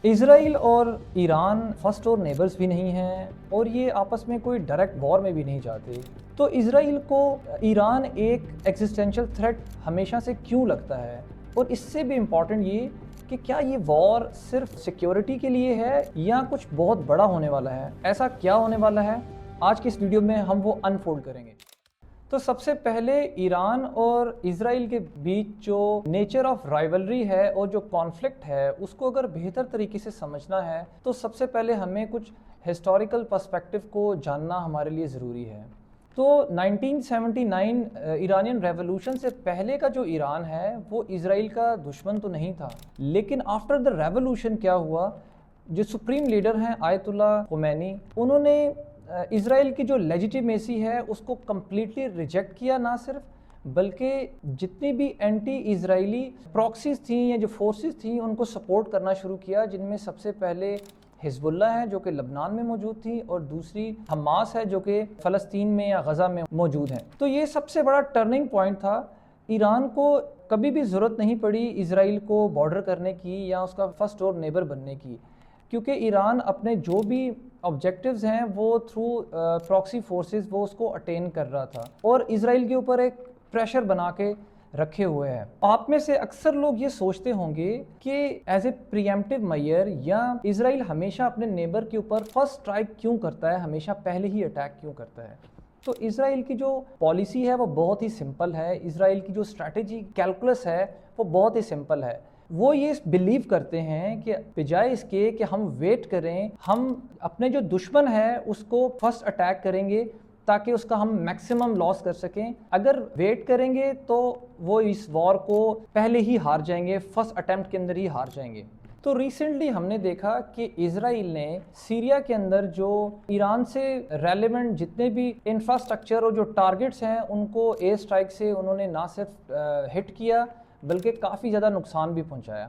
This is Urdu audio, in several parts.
اسرائیل اور ایران فرسٹ اور نیبرز بھی نہیں ہیں اور یہ آپس میں کوئی ڈائریکٹ وار میں بھی نہیں جاتے. تو اسرائیل کو ایران ایک ایگزسٹینشیل تھریٹ ہمیشہ سے کیوں لگتا ہے؟ اور اس سے بھی امپورٹنٹ یہ کہ کیا یہ وار صرف سیکیورٹی کے لیے ہے یا کچھ بہت بڑا ہونے والا ہے؟ ایسا کیا ہونے والا ہے؟ آج کی اس ویڈیو میں ہم وہ انفولڈ کریں گے. تو سب سے پہلے ایران اور اسرائیل کے بیچ جو نیچر آف رائیولری ہے اور جو کانفلکٹ ہے اس کو اگر بہتر طریقے سے سمجھنا ہے تو سب سے پہلے ہمیں کچھ ہسٹوریکل پرسپیکٹو کو جاننا ہمارے لیے ضروری ہے. تو 1979 ایرانین ریولوشن سے پہلے کا جو ایران ہے وہ اسرائیل کا دشمن تو نہیں تھا، لیکن آفٹر دا ریولوشن کیا ہوا، جو سپریم لیڈر ہیں آیت اللہ خمینی، انہوں نے اسرائیل کی جو لیجیٹیمیسی ہے اس کو کمپلیٹلی ریجیکٹ کیا، نہ صرف بلکہ جتنی بھی اینٹی اسرائیلی پراکسیز تھیں یا جو فورسز تھیں ان کو سپورٹ کرنا شروع کیا، جن میں سب سے پہلے حزب اللہ ہے جو کہ لبنان میں موجود تھی اور دوسری حماس ہے جو کہ فلسطین میں یا غزہ میں موجود ہیں. تو یہ سب سے بڑا ٹرننگ پوائنٹ تھا. ایران کو کبھی بھی ضرورت نہیں پڑی اسرائیل کو بارڈر کرنے کی یا اس کا فرسٹ ڈور نیبر بننے کی، کیونکہ ایران اپنے جو بھی آبجیکٹیوز ہیں وہ تھرو پراکسی فورسز وہ اس کو اٹین کر رہا تھا اور اسرائیل کے اوپر ایک پریشر بنا کے رکھے ہوئے ہیں. آپ میں سے اکثر لوگ یہ سوچتے ہوں گے کہ ایز اے پریمپٹیو میئر یا اسرائیل ہمیشہ اپنے نیبر کے اوپر فرسٹ اسٹرائک کیوں کرتا ہے، ہمیشہ پہلے ہی اٹیک کیوں کرتا ہے؟ تو اسرائیل کی جو پالیسی ہے وہ بہت ہی سمپل ہے. اسرائیل کی جو اسٹریٹجی کیلکولس ہے وہ بہت ہی سمپل ہے. وہ یہ بلیو کرتے ہیں کہ بجائے اس کے کہ ہم ویٹ کریں، ہم اپنے جو دشمن ہے اس کو فرسٹ اٹیک کریں گے تاکہ اس کا ہم میکسیمم لاس کر سکیں. اگر ویٹ کریں گے تو وہ اس وار کو پہلے ہی ہار جائیں گے، فرسٹ اٹیمپٹ کے اندر ہی ہار جائیں گے. تو ریسنٹلی ہم نے دیکھا کہ اسرائیل نے سیریا کے اندر جو ایران سے ریلیونٹ جتنے بھی انفراسٹرکچر اور جو ٹارگٹس ہیں ان کو ایئر اسٹرائک سے انہوں نے نہ صرف ہٹ کیا بلکہ کافی زیادہ نقصان بھی پہنچایا.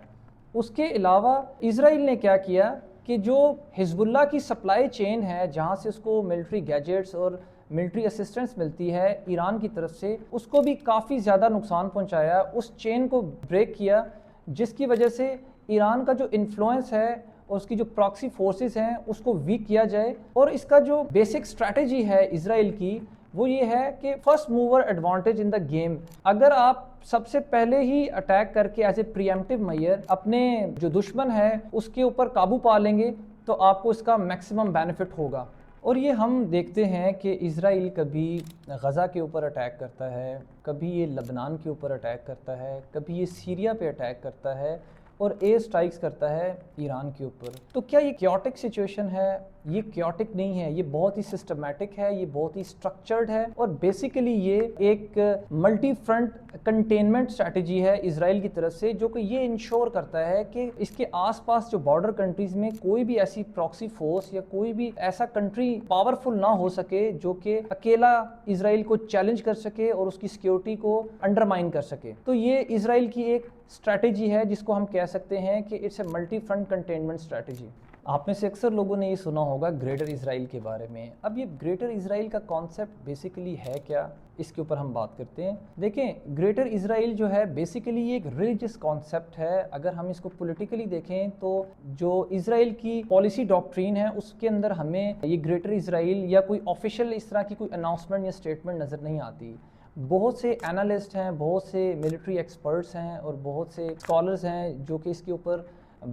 اس کے علاوہ اسرائیل نے کیا کیا کہ جو حزب اللہ کی سپلائی چین ہے جہاں سے اس کو ملٹری گیجٹس اور ملٹری اسسٹنس ملتی ہے ایران کی طرف سے، اس کو بھی کافی زیادہ نقصان پہنچایا، اس چین کو بریک کیا، جس کی وجہ سے ایران کا جو انفلوئنس ہے اور اس کی جو پراکسی فورسز ہیں اس کو ویک کیا جائے. اور اس کا جو بیسک اسٹریٹجی ہے اسرائیل کی وہ یہ ہے کہ first mover advantage in the game. اگر آپ سب سے پہلے ہی اٹیک کر کے ایز اے پریمپٹیو میئر اپنے جو دشمن ہے اس کے اوپر قابو پا لیں گے تو آپ کو اس کا میکسیمم بینیفٹ ہوگا. اور یہ ہم دیکھتے ہیں کہ اسرائیل کبھی غزہ کے اوپر اٹیک کرتا ہے، کبھی یہ لبنان کے اوپر اٹیک کرتا ہے، کبھی یہ سیریا پہ اٹیک کرتا ہے اور ایئر سٹرائکس کرتا ہے ایران کے اوپر. تو کیا یہ کیوٹک سچویشن ہے؟ یہ کیوٹک نہیں ہے، یہ بہت ہی سسٹمیٹک ہے، یہ بہت ہی سٹرکچرڈ ہے اور بیسیکلی یہ ایک ملٹی فرنٹ کنٹینمنٹ اسٹریٹجی ہے اسرائیل کی طرف سے، جو کہ یہ انشور کرتا ہے کہ اس کے آس پاس جو بارڈر کنٹریز میں کوئی بھی ایسی پراکسی فورس یا کوئی بھی ایسا کنٹری پاورفل نہ ہو سکے جو کہ اکیلا اسرائیل کو چیلنج کر سکے اور اس کی سیکیورٹی کو انڈرمائن کر سکے. تو یہ اسرائیل کی ایک اسٹریٹجی ہے جس کو ہم کہہ سکتے ہیں کہ it's a multi front containment strategy. آپ میں سے اکثر لوگوں نے یہ سنا ہوگا گریٹر اسرائیل کے بارے میں. اب یہ گریٹر اسرائیل کا کانسیپٹ بیسیکلی ہے کیا، اس کے اوپر ہم بات کرتے ہیں. دیکھیں، گریٹر اسرائیل جو ہے بیسیکلی یہ ایک ریلیجس کانسیپٹ ہے. اگر ہم اس کو پولیٹیکلی دیکھیں تو جو اسرائیل کی پالیسی ڈاکٹرین ہے اس کے اندر ہمیں یہ گریٹر اسرائیل یا کوئی آفیشیل اس طرح کی کوئی اناؤنسمنٹ یا اسٹیٹمنٹ نظر نہیں آتی. بہت سے اینالسٹ ہیں، بہت سے ملٹری ایکسپرٹس ہیں اور بہت سے اسکالرز ہیں جو کہ اس کے اوپر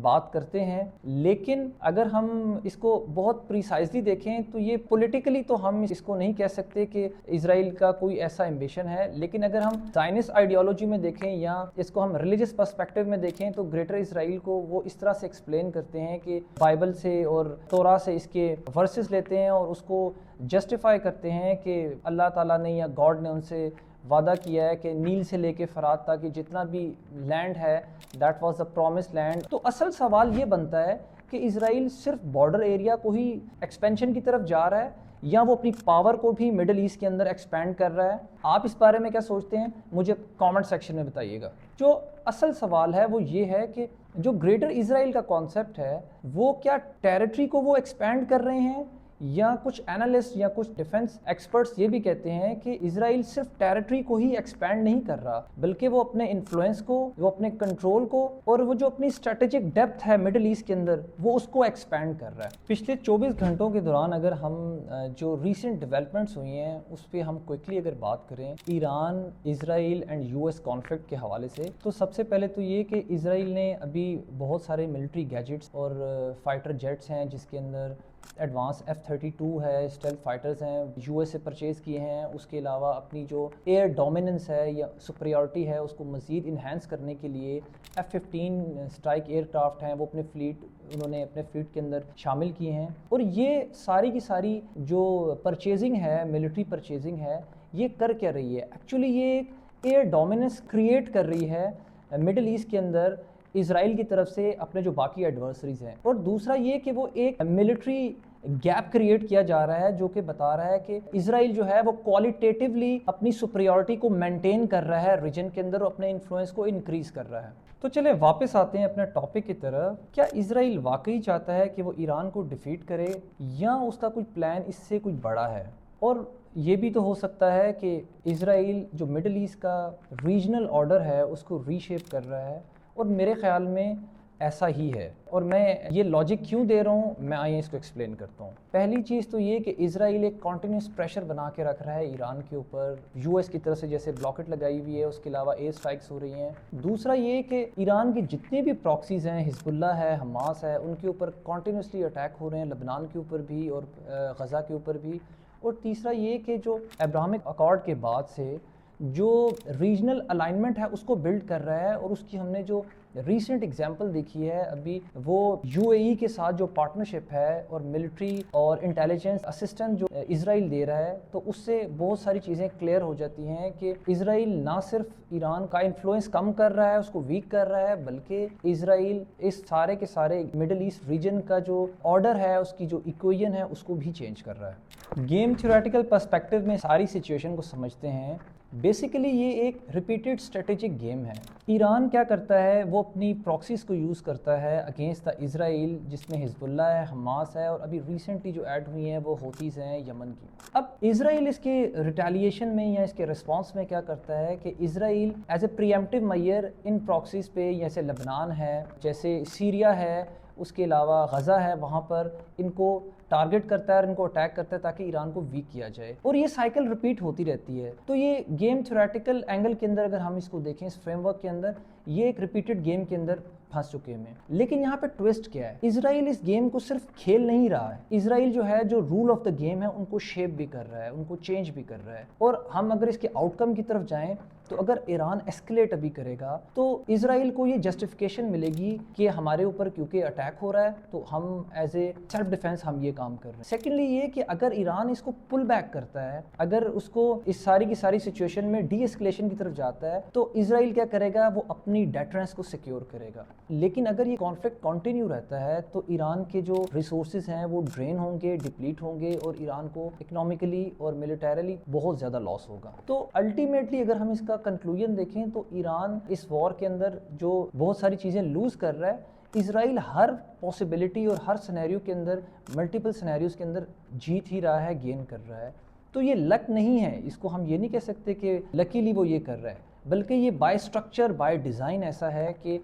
بات کرتے ہیں، لیکن اگر ہم اس کو بہت پریسائزلی دیکھیں تو یہ پولیٹیکلی تو ہم اس کو نہیں کہہ سکتے کہ اسرائیل کا کوئی ایسا ایمبیشن ہے. لیکن اگر ہم زائنسٹ آئیڈیالوجی میں دیکھیں یا اس کو ہم ریلیجس پرسپیکٹو میں دیکھیں تو گریٹر اسرائیل کو وہ اس طرح سے ایکسپلین کرتے ہیں کہ بائبل سے اور تورا سے اس کے ورسز لیتے ہیں اور اس کو جسٹیفائی کرتے ہیں کہ اللہ تعالیٰ نے یا گاڈ نے ان سے وعدہ کیا ہے کہ نیل سے لے کے فرات تک کہ جتنا بھی لینڈ ہے that was the promise land. تو اصل سوال یہ بنتا ہے کہ اسرائیل صرف بارڈر ایریا کو ہی ایکسپینشن کی طرف جا رہا ہے یا وہ اپنی پاور کو بھی مڈل ایسٹ کے اندر ایکسپینڈ کر رہا ہے؟ آپ اس بارے میں کیا سوچتے ہیں؟ مجھے کامنٹ سیکشن میں بتائیے گا. جو اصل سوال ہے وہ یہ ہے کہ جو گریٹر اسرائیل کا کانسیپٹ ہے وہ کیا ٹیریٹری کو وہ ایکسپینڈ کر رہے ہیں یا کچھ اینالسٹ یا کچھ ڈیفنس ایکسپرٹس یہ بھی کہتے ہیں کہ اسرائیل صرف ٹیریٹری کو ہی ایکسپینڈ نہیں کر رہا، بلکہ وہ اپنے انفلوئنس کو، وہ اپنے کنٹرول کو، اور وہ جو اپنی اسٹریٹجک ڈیپتھ ہے مڈل ایسٹ کے اندر، وہ اس کو ایکسپینڈ کر رہا ہے۔ پچھلے 24 گھنٹوں کے دوران اگر ہم جو ریسنٹ ڈیولپمنٹس ہوئی ہیں اس پہ ہم کوئکلی اگر بات کریں Iran, Israel and U S conflict کے حوالے سے، تو سب سے پہلے تو یہ کہ اسرائیل نے ابھی بہت سارے ملٹری گیجٹس اور فائٹر جیٹس ہیں جس کے اندر ایڈوانس F-32 ہے، اسٹیلتھ فائٹرز ہیں، یو ایس سے پرچیز کیے ہیں۔ اس کے علاوہ اپنی جو ایئر ڈومیننس ہے یا سپریورٹی ہے اس کو مزید انہینس کرنے کے لیے F-15 اسٹرائک ایئر کرافٹ ہیں، وہ انہوں نے اپنے فلیٹ کے اندر شامل کیے ہیں۔ اور یہ ساری کی ساری جو پرچیزنگ ہے، ملٹری پرچیزنگ ہے، یہ کر کیا رہی ہے؟ ایکچولی یہ ایک ایئر ڈومیننس کریٹ کر رہی ہے مڈل ایسٹ کے اندر اسرائیل کی طرف سے اپنے جو باقی ایڈورسریز ہیں۔ اور دوسرا یہ کہ وہ ایک ملٹری گیپ کریٹ کیا جا رہا ہے جو کہ بتا رہا ہے کہ اسرائیل جو ہے وہ کوالٹیٹیولی اپنی سپریورٹی کو مینٹین کر رہا ہے ریجن کے اندر، اور اپنے انفلوئنس کو انکریز کر رہا ہے۔ تو چلیں واپس آتے ہیں اپنے ٹاپک کی طرف۔ کیا اسرائیل واقعی چاہتا ہے کہ وہ ایران کو ڈیفیٹ کرے، یا اس کا کوئی پلان اس سے کچھ بڑا ہے؟ اور یہ بھی تو ہو سکتا ہے کہ اسرائیل جو مڈل ایسٹ کا ریجنل آرڈر ہے اس کو ری شیپ کر رہا ہے، اور میرے خیال میں ایسا ہی ہے۔ اور میں یہ لاجک کیوں دے رہا ہوں، میں آئیے اس کو ایکسپلین کرتا ہوں۔ پہلی چیز تو یہ کہ اسرائیل ایک کنٹینیوس پریشر بنا کے رکھ رہا ہے ایران کے اوپر، یو ایس کی طرف سے جیسے بلاکٹ لگائی ہوئی ہے، اس کے علاوہ ایئر اسٹرائکس ہو رہی ہیں۔ دوسرا یہ کہ ایران کی جتنے بھی پراکسیز ہیں، حزب اللہ ہے، حماس ہے، ان کے اوپر کنٹینیوسلی اٹیک ہو رہے ہیں، لبنان کے اوپر بھی اور غزہ کے اوپر بھی۔ اور تیسرا یہ کہ جو ابراہمک اکارڈ کے بعد سے جو ریجنل الائنمنٹ ہے اس کو بلڈ کر رہا ہے، اور اس کی ہم نے جو ریسنٹ اگزامپل دیکھی ہے ابھی، وہ یو اے ای کے ساتھ جو پارٹنرشپ ہے اور ملٹری اور انٹیلیجنس اسسٹنٹ جو اسرائیل دے رہا ہے، تو اس سے بہت ساری چیزیں کلیئر ہو جاتی ہیں کہ اسرائیل نہ صرف ایران کا انفلوئنس کم کر رہا ہے، اس کو ویک کر رہا ہے، بلکہ اسرائیل اس سارے کے سارے مڈل ایسٹ ریجن کا جو آرڈر ہے، اس کی جو ایکویژن ہے، اس کو بھی چینج کر رہا ہے۔ گیم تھیوریٹیکل پرسپیکٹو میں ساری سچویشن کو سمجھتے ہیں۔ بیسیکلی یہ ایک ریپیٹڈ اسٹریٹجک گیم ہے۔ ایران کیا کرتا ہے، وہ اپنی پراکسیز کو یوز کرتا ہے اگینسٹ دا اسرائیل، جس میں حزب اللہ ہے، حماس ہے، اور ابھی ریسنٹلی جو ایڈ ہوئی ہیں وہ ہوتیز ہیں یمن کی۔ اب اسرائیل اس کے ریٹیلیشن میں یا اس کے رسپانس میں کیا کرتا ہے کہ Israel as a preemptive measure on proxies پہ، جیسے لبنان ہے، جیسے سیریا ہے، اس کے علاوہ غزہ ہے، وہاں پر ان کو ٹارگٹ کرتا ہے اور ان کو اٹیک کرتا ہے تاکہ ایران کو ویک کیا جائے، اور یہ سائیکل ریپیٹ ہوتی رہتی ہے۔ تو یہ گیم تھیوریٹیکل اینگل کے اندر اگر ہم اس کو دیکھیں، اس فریم ورک کے اندر، یہ ایک ریپیٹڈ گیم کے اندر پھنس چکے ہیں۔ لیکن یہاں پہ ٹوسٹ کیا ہے، اسرائیل اس گیم کو صرف کھیل نہیں رہا ہے، اسرائیل جو ہے جو رول آف دا گیم ہے ان کو شیپ بھی کر رہا ہے، ان کو چینج بھی کر رہا ہے۔ اور ہم اگر اس کے آؤٹ کم کی طرف جائیں تو اگر ایران ایسکلیٹ ابھی کرے گا تو اسرائیل کو یہ جسٹیفیکیشن ملے گی کہ ہمارے اوپر کیونکہ اٹیک ہو رہا ہے تو ہم ایز اے سیلف ڈیفense ہم یہ کام کر رہے ہیں۔ سیکنڈلی یہ کہ اگر ایران اس کو پل بیک کرتا ہے، اگر اس کو اس ساری کی ساری سچویشن میں ڈی اسکلیشن کی طرف جاتا ہے، تو اسرائیل کیا کرے گا، وہ اپنی ڈیٹرنس کو سیکیور کرے گا۔ لیکن اگر یہ کانفلکٹ کنٹینیو رہتا ہے تو ایران کے جو ریسورسز ہیں وہ ڈرین ہوں گے، ڈپلیٹ ہوں گے، اور ایران کو اکنامکلی اور ملیٹریلی بہت زیادہ لاس ہوگا۔ تو الٹیمیٹلی اگر ہم اس کا کنکلوژن دیکھیں تو ایران اس وار کے اندر جو بہت ساری چیزیں لوز کر رہا ہے، اسرائیل ہر پاسبلٹی اور ہر سینیریو کے اندر، ملٹیپل سینیریوز کے اندر جیت ہی رہا ہے، گین کر رہا ہے۔ تو یہ لک نہیں ہے، اس کو ہم یہ نہیں کہہ سکتے کہ لکیلی وہ یہ کر رہا ہے، بلکہ یہ بائی اسٹرکچر، بائی ڈیزائن ایسا ہے کہ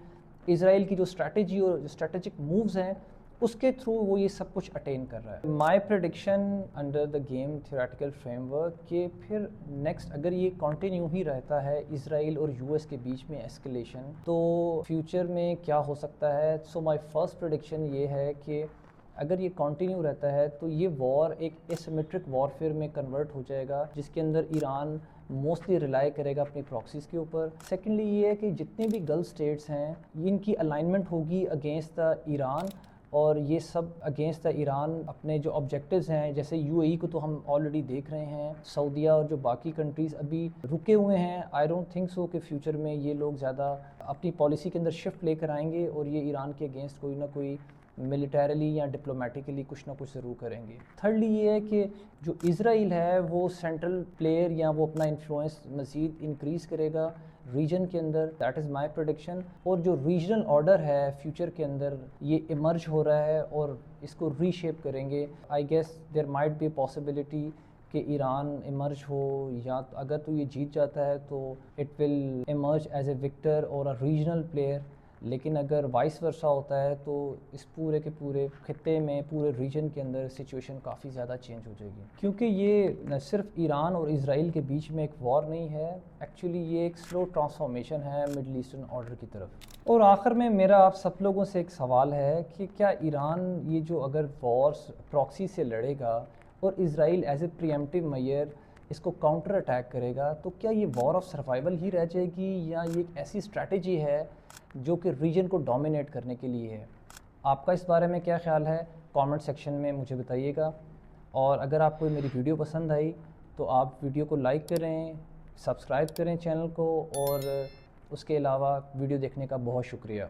اسرائیل کی جو اسٹریٹجی اور اسٹریٹجک مووز ہیں اس کے تھرو وہ یہ سب کچھ اٹین کر رہا ہے۔ My prediction under the game theoretical framework کہ پھر نیکسٹ اگر یہ کنٹینیو ہی رہتا ہے اسرائیل اور یو ایس کے بیچ میں ایسکلیشن، تو فیوچر میں کیا ہو سکتا ہے۔ سو مائی فرسٹ پریڈکشن یہ ہے کہ اگر یہ کنٹینیو رہتا ہے تو یہ وار ایک اسیمیٹرک وارفیئر میں کنورٹ ہو جائے گا، جس کے اندر ایران موسٹلی ریلائی کرے گا اپنی پراکسیز کے اوپر۔ سیکنڈلی یہ ہے کہ جتنے بھی گلف اسٹیٹس ہیں ان کی الائنمنٹ ہوگی اگینسٹ دا ایران، اور یہ سب اگینسٹ دا ایران اپنے جو آبجیکٹیوز ہیں، جیسے یو اے ای کو تو ہم آلریڈی دیکھ رہے ہیں، سعودیہ اور جو باقی کنٹریز ابھی رکے ہوئے ہیں، آئی ڈونٹ تھنک سو کہ فیوچر میں یہ لوگ زیادہ اپنی پالیسی کے اندر شفٹ لے کر آئیں گے، اور یہ ایران کے اگینسٹ کوئی نہ کوئی ملیٹریلی یا ڈپلومیٹیکلی کچھ نہ کچھ ضرور کریں گے۔ تھرڈلی یہ ہے کہ جو اسرائیل ہے وہ سینٹرل پلیئر، یا وہ اپنا انفلوئنس مزید انکریز کرے گا ریجن کے اندر. That is my prediction. اور جو ریجنل آرڈر ہے فیوچر کے اندر یہ ایمرج ہو رہا ہے اور اس کو ری شیپ کریں گے. I guess there might be a possibility کہ ایران ایمرج ہو، یا اگر تو یہ جیت جاتا ہے تو it will emerge as a victor اور اے ریجنل پلیئر. لیکن اگر وائس ورسا ہوتا ہے تو اس پورے کے پورے خطے میں، پورے ریجن کے اندر سچویشن کافی زیادہ چینج ہو جائے گی. کیونکہ یہ صرف ایران اور اسرائیل کے بیچ میں ایک وار نہیں ہے، ایکچولی یہ ایک سلو ٹرانسفارمیشن ہے مڈل ایسٹرن آرڈر کی طرف. اور آخر میں میرا آپ سب لوگوں سے ایک سوال ہے کہ کیا ایران یہ جو اگر وارس پراکسی سے لڑے گا اور اسرائیل ایز اے پریمپٹیو میئر اس کو کاؤنٹر اٹیک کرے گا، تو کیا یہ وار آف سروائیول ہی رہ جائے گی، یا یہ ایک ایسی اسٹریٹجی ہے جو کہ ریجن کو ڈومینیٹ کرنے کے لیے ہے؟ آپ کا اس بارے میں کیا خیال ہے؟ کامنٹ سیکشن میں مجھے بتائیے گا. اور اگر آپ کو میری ویڈیو پسند آئی تو آپ ویڈیو کو لائک کریں، سبسکرائب کریں چینل کو، اور اس کے علاوہ ویڈیو دیکھنے کا بہت شکریہ.